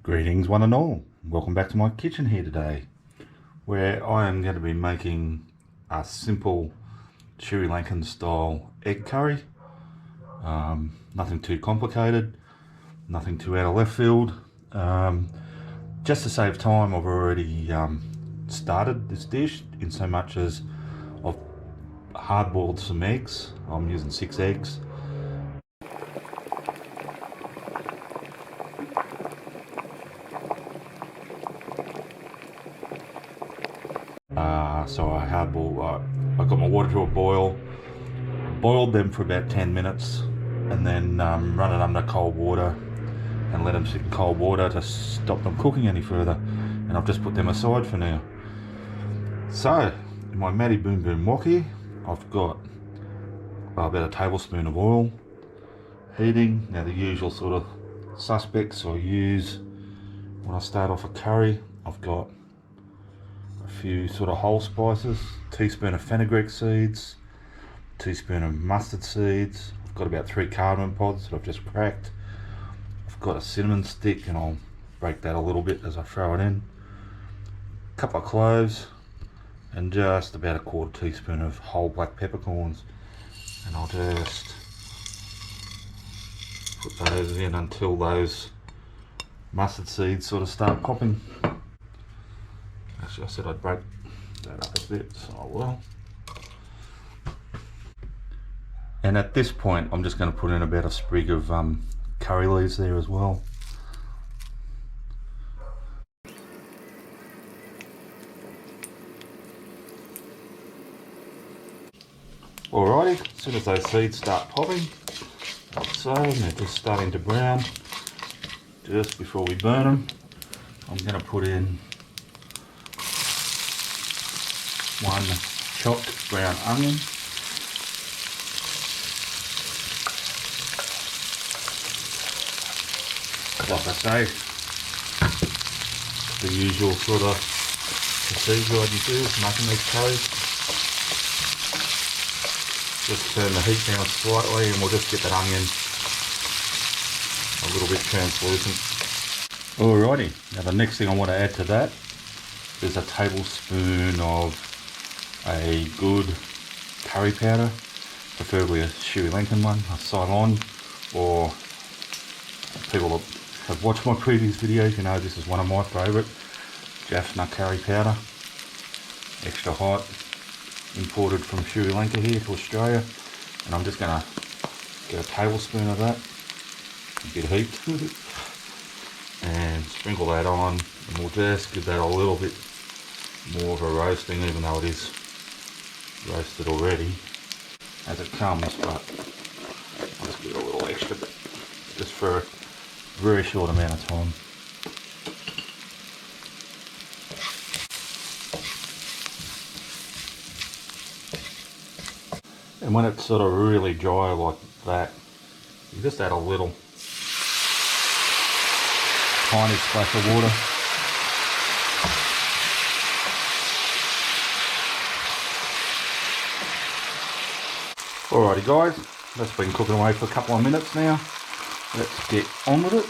Greetings one and all, welcome back to my kitchen here today, where I am going to be making a simple Sri Lankan style egg curry. Nothing too complicated, nothing too out of left field. Just to save time, I've already started this dish in so much as I've hard boiled some eggs. I'm using 6 eggs. So I got my water to a boil, boiled them for about 10 minutes, and then run it under cold water and let them sit in cold water to stop them cooking any further. And I've just put them aside for now. So in my Matty Boom Boom wok here, I've got about a tablespoon of oil heating. Now the usual sort of suspects I use when I start off a curry. I've got a few sort of whole spices, teaspoon of fenugreek seeds, teaspoon of mustard seeds. I've got about 3 cardamom pods that I've just cracked. I've got a cinnamon stick, and I'll break that a little bit as I throw it in. A couple of cloves, and just about a 1/4 teaspoon of whole black peppercorns. And I'll just put those in until those mustard seeds sort of start popping. Actually, I said I'd break that up a bit, so I will. And at this point, I'm just going to put in about a sprig of curry leaves there as well. Alrighty, as soon as those seeds start popping, like so, and they're just starting to brown, just before we burn them, I'm going to put in 1 chopped brown onion, like I say, the usual sort of procedure I'd do with making these curries. Just turn the heat down slightly and we'll just get that onion a little bit translucent. Alrighty, now the next thing I want to add to that is a tablespoon of a good curry powder, preferably a Sri Lankan one, a Ceylon, or people that have watched my previous videos, you know this is one of my favourite, Jaffna curry powder, extra hot, imported from Sri Lanka here to Australia. And I'm just going to get a tablespoon of that, a bit heaped, and sprinkle that on, and we'll just give that a little bit more of a roasting, even though it is roasted already as it comes, but I'll just give it a little extra bit just for a very short amount of time. And when it's sort of really dry like that, you just add a little tiny splash of water. Alrighty guys, that's been cooking away for a couple of minutes now. Let's get on with it.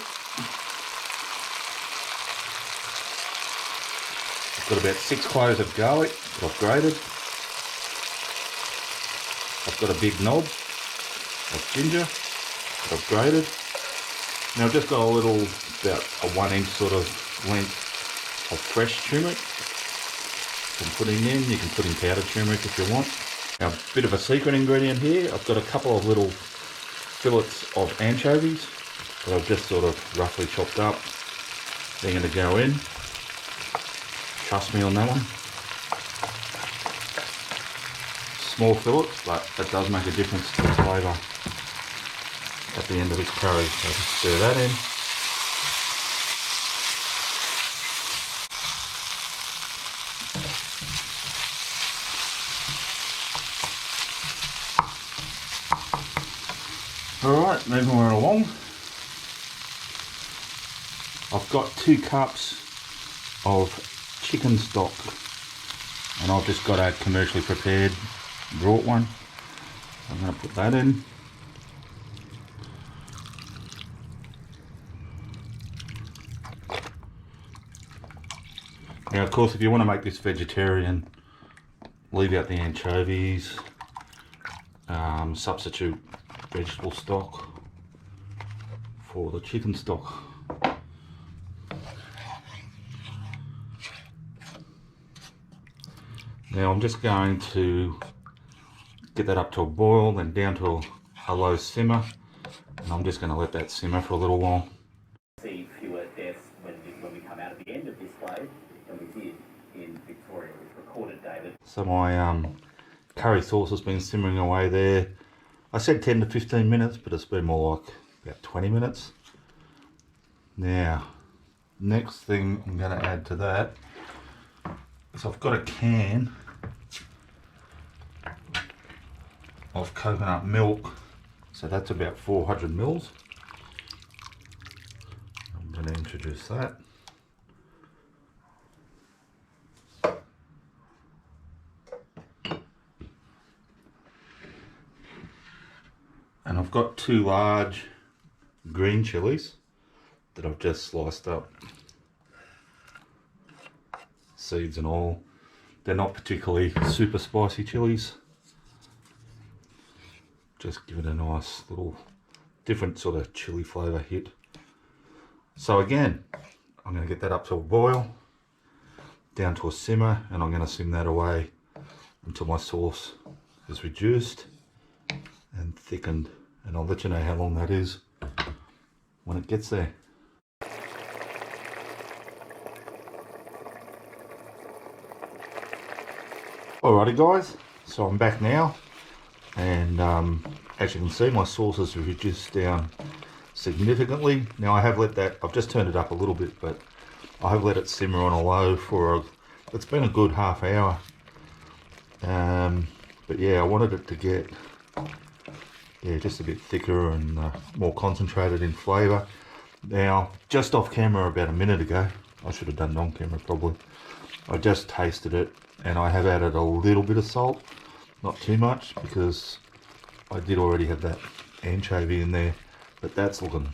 I've got about 6 cloves of garlic that I've grated. I've got a big knob of ginger that I've grated. Now I've just got a little, about a 1-inch sort of length of fresh turmeric I'm putting in. You can put in powdered turmeric if you want. Now, a bit of a secret ingredient here, I've got a couple of little fillets of anchovies that I've just sort of roughly chopped up. They're going to go in. Trust me on that one. Small fillets, but that does make a difference to the flavour at the end of this curry. So just stir that in. Alright, moving right along. I've got 2 cups of chicken stock, and I've just got a commercially prepared brought one. I'm going to put that in. Now, of course, if you want to make this vegetarian, leave out the anchovies, substitute vegetable stock for the chicken stock. Now I'm just going to get that up to a boil, then down to a low simmer, and I'm just going to let that simmer for a little while. See fewer deaths when we come out at the end of this wave than we did in Victoria. We've recorded, David. So my curry sauce has been simmering away there. I said 10 to 15 minutes, but it's been more like about 20 minutes. Now, next thing I'm going to add to that is I've got a can of coconut milk, so that's about 400 mils. I'm going to introduce that. And I've got 2 large green chilies that I've just sliced up, seeds and all. They're not particularly super spicy chilies, just give it a nice little different sort of chili flavour hit. So again, I'm going to get that up to a boil, down to a simmer, and I'm going to sim that away until my sauce is reduced and thickened, and I'll let you know how long that is when it gets there. Alrighty guys, so I'm back now, and as you can see, my sauce has reduced down significantly. Now I have let that, I've just turned it up a little bit, but I have let it simmer on a low for it's been a good half hour. But yeah, I wanted it to get just a bit thicker and more concentrated in flavour. Now, just off camera about a minute ago, I should have done it on camera probably, I just tasted it, and I have added a little bit of salt, not too much, because I did already have that anchovy in there, but that's looking,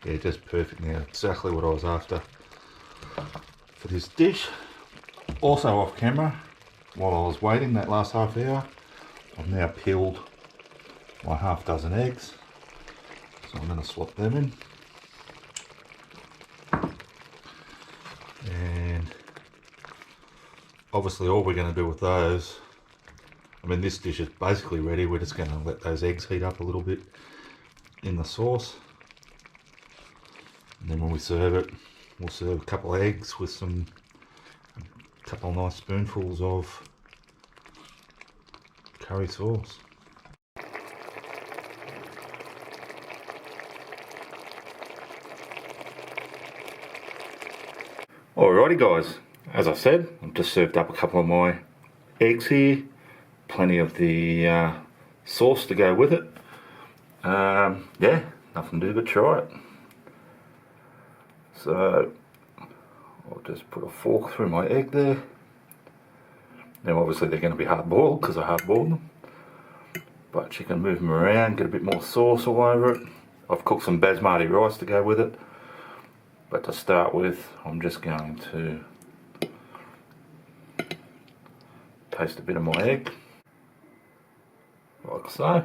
just perfect now, exactly what I was after for this dish. Also off camera, while I was waiting that last half hour, I've now peeled my half dozen eggs, so I'm going to swap them in. And obviously all we're going to do with those, I mean this dish is basically ready, we're just going to let those eggs heat up a little bit in the sauce, and then when we serve it, we'll serve a couple of eggs with a couple of nice spoonfuls of curry sauce. Alrighty guys, as I said, I've just served up a couple of my eggs here, plenty of the sauce to go with it. Nothing to do but try it. So I'll just put a fork through my egg there. Now obviously they're going to be hard boiled because I hard boiled them, but you can move them around, get a bit more sauce all over it. I've cooked some basmati rice to go with it, but to start with I'm just going to taste a bit of my egg, like so.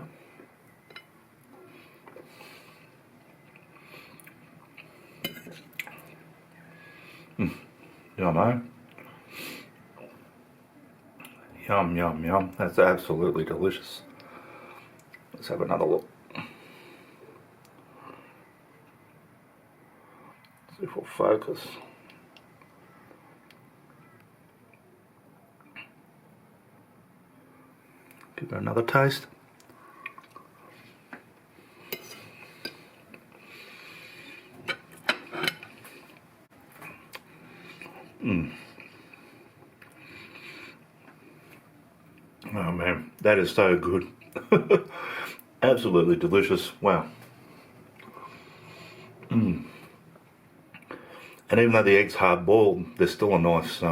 Yummo. Yum, yum, yum. That's absolutely delicious. Let's have another look. See if we'll focus. Give it another taste. Oh man, that is so good. Absolutely delicious. Wow. And even though the egg's hard boiled, there's still a nice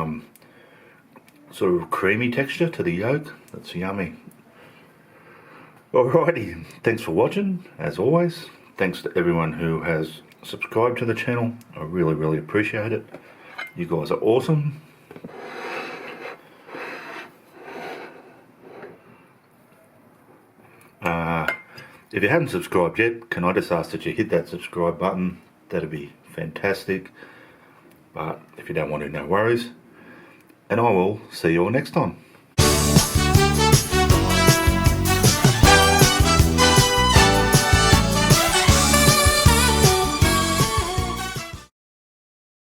sort of creamy texture to the yolk. That's yummy. Alrighty, thanks for watching, as always. Thanks to everyone who has subscribed to the channel. I really, really appreciate it. You guys are awesome. If you haven't subscribed yet, can I just ask that you hit that subscribe button? That'd be fantastic. But if you don't want to, no worries. And I will see you all next time.